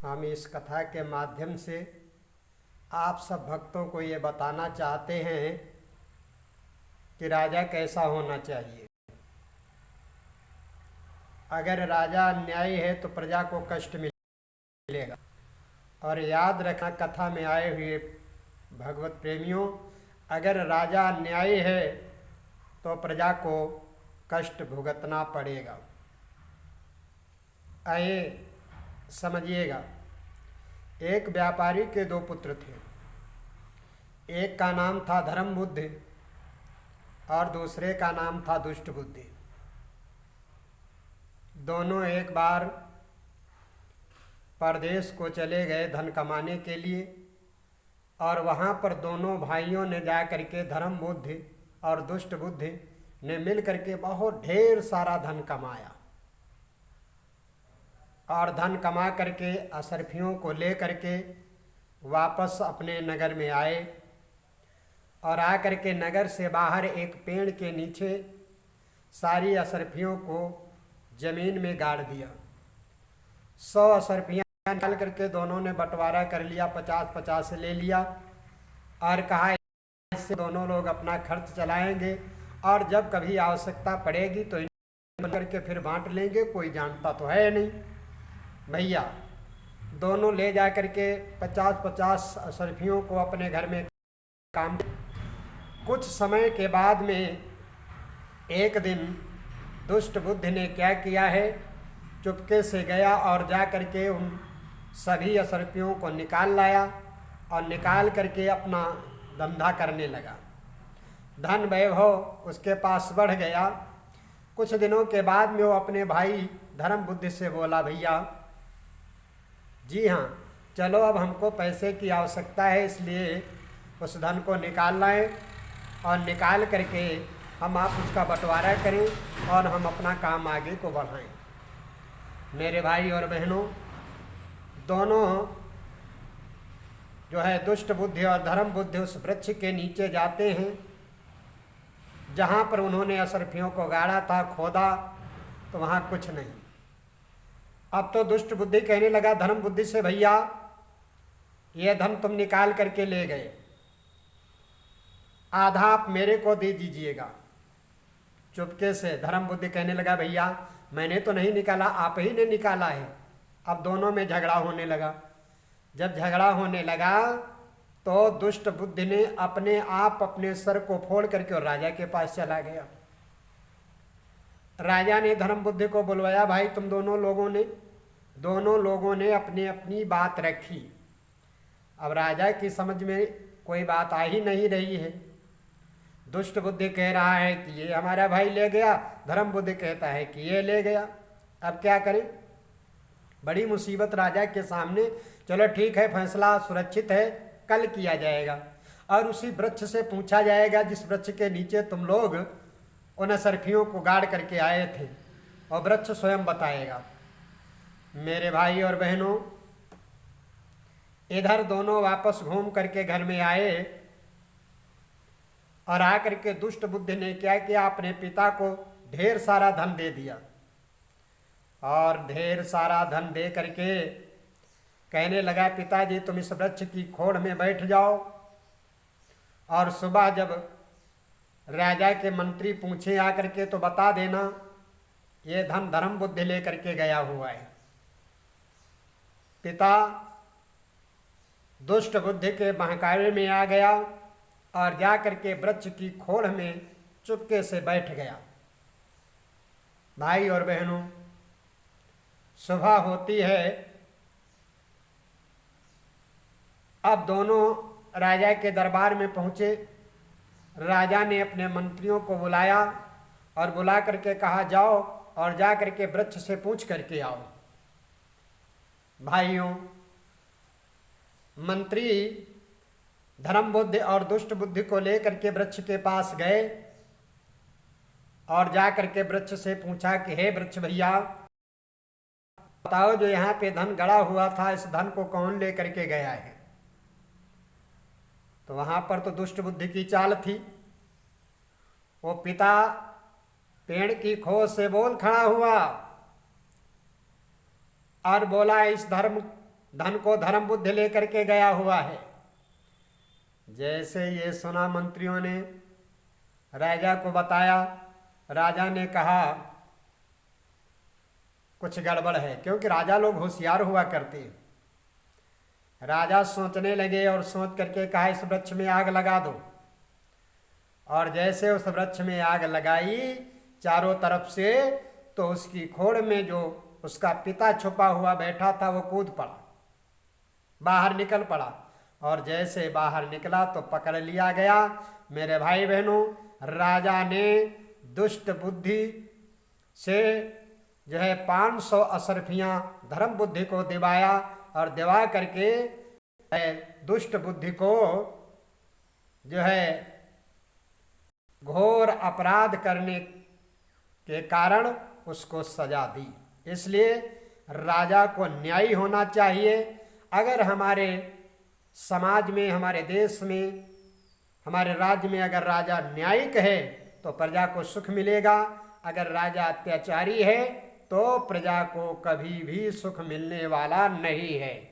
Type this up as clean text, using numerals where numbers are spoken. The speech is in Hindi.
हम इस कथा के माध्यम से आप सब भक्तों को ये बताना चाहते हैं कि राजा कैसा होना चाहिए। अगर राजा अन्यायी है तो प्रजा को कष्ट मिलेगा। और याद रखना कथा में आए हुए भगवत प्रेमियों, अगर राजा अन्यायी है तो प्रजा को कष्ट भुगतना पड़ेगा। आइए समझिएगा। एक व्यापारी के दो पुत्र थे। एक का नाम था धर्म बुद्धि और दूसरे का नाम था दुष्ट बुद्धि। दोनों एक बार परदेश को चले गए धन कमाने के लिए, और वहाँ पर दोनों भाइयों ने जा करके धर्म बुद्धि और दुष्ट बुद्धि ने मिल करके बहुत ढेर सारा धन कमाया। और धन कमा करके असरफियों को ले करके वापस अपने नगर में आए, और आ करके नगर से बाहर एक पेड़ के नीचे सारी असरफियों को जमीन में गाड़ दिया। 100 असरफियाँ निकाल करके दोनों ने बंटवारा कर लिया, 50-50 ले लिया, और कहा इससे दोनों लोग अपना खर्च चलाएंगे, और जब कभी आवश्यकता पड़ेगी तो इन करके फिर बांट लेंगे, कोई जानता तो है नहीं। भैया दोनों ले जा करके 50-50 असरफियों को अपने घर में काम। कुछ समय के बाद में एक दिन दुष्ट बुद्धि ने क्या किया है, चुपके से गया और जा करके उन सभी असरफियों को निकाल लाया, और निकाल करके अपना धंधा करने लगा। धन वैभव उसके पास बढ़ गया। कुछ दिनों के बाद में वो अपने भाई धर्म बुद्धि से बोला, भैया जी हाँ, चलो अब हमको पैसे की आवश्यकता है, इसलिए उस धन को निकाल लाएं, और निकाल करके हम आप उसका बंटवारा करें और हम अपना काम आगे को बढ़ाएं। मेरे भाई और बहनों, दोनों जो है दुष्ट बुद्धि और धर्म बुद्धि उस वृक्ष के नीचे जाते हैं जहाँ पर उन्होंने असरफियों को गाड़ा था, खोदा तो वहाँ कुछ नहीं। अब तो दुष्ट बुद्धि कहने लगा धर्म बुद्धि से, भैया ये धन तुम निकाल करके ले गए, आधा आप मेरे को दे दीजिएगा। चुपके से धर्म बुद्धि कहने लगा, भैया मैंने तो नहीं निकाला, आप ही ने निकाला है। अब दोनों में झगड़ा होने लगा। जब झगड़ा होने लगा तो दुष्ट बुद्धि ने अपने आप अपने सर को फोड़ करके और राजा के पास चला गया। राजा ने धर्म बुद्धि को बुलवाया, भाई तुम दोनों लोगों ने अपनी अपनी बात रखी। अब राजा की समझ में कोई बात आ ही नहीं रही है। दुष्ट बुद्धि कह रहा है कि ये हमारा भाई ले गया, धर्म बुद्धि कहता है कि ये ले गया। अब क्या करें? बड़ी मुसीबत राजा के सामने। चलो ठीक है, फैसला सुरक्षित है, कल किया जाएगा, और उसी वृक्ष से पूछा जाएगा जिस वृक्ष के नीचे तुम लोग उन असरफियों को गाड़ करके आए थे, और वृक्ष स्वयं बताएगा। मेरे भाई और बहनों, इधर दोनों वापस घूम करके घर में आए, और आकर के दुष्ट बुद्धि ने क्या किया, अपने पिता को ढेर सारा धन दे दिया, और ढेर सारा धन दे करके कहने लगा, पिताजी तुम इस वृक्ष की खोड़ में बैठ जाओ, और सुबह जब राजा के मंत्री पूछे आकर के तो बता देना ये धन धर्म बुद्धि लेकर के गया हुआ है। पिता दुष्ट बुद्धि के बहकावे में आ गया और जा करके वृक्ष की खोड़ में चुपके से बैठ गया। भाई और बहनों, सुबह होती है। अब दोनों राजा के दरबार में पहुंचे। राजा ने अपने मंत्रियों को बुलाया और बुला करके कहा, जाओ और जा करके वृक्ष से पूछ करके आओ। भाइयों, मंत्री धर्म बुद्धि और दुष्ट बुद्धि को लेकर के वृक्ष के पास गए, और जा करके वृक्ष से पूछा कि हे वृक्ष भैया, बताओ जो यहाँ पे धन गड़ा हुआ था, इस धन को कौन ले करके गया है? तो वहां पर तो दुष्ट बुद्धि की चाल थी। वो पिता पेड़ की खोज से बोल खड़ा हुआ और बोला, इस धर्म धन को धर्म बुद्धि लेकर के गया हुआ है। जैसे ये सुना मंत्रियों ने राजा को बताया, राजा ने कहा कुछ गड़बड़ है, क्योंकि राजा लोग होशियार हुआ करते हैं। राजा सोचने लगे और सोच करके कहा इस वृक्ष में आग लगा दो। और जैसे उस वृक्ष में आग लगाई चारों तरफ से, तो उसकी खोड़ में जो उसका पिता छुपा हुआ बैठा था वो कूद पड़ा, बाहर निकल पड़ा। और जैसे बाहर निकला तो पकड़ लिया गया। मेरे भाई बहनों, राजा ने दुष्ट बुद्धि से जो है 500 अशरफियां धर्म बुद्धि को दिवाया, और दिवा करके दुष्ट बुद्धि को जो है घोर अपराध करने के कारण उसको सजा दी। इसलिए राजा को न्यायी होना चाहिए। अगर हमारे समाज में, हमारे देश में, हमारे राज्य में अगर राजा न्यायिक है तो प्रजा को सुख मिलेगा। अगर राजा अत्याचारी है तो प्रजा को कभी भी सुख मिलने वाला नहीं है।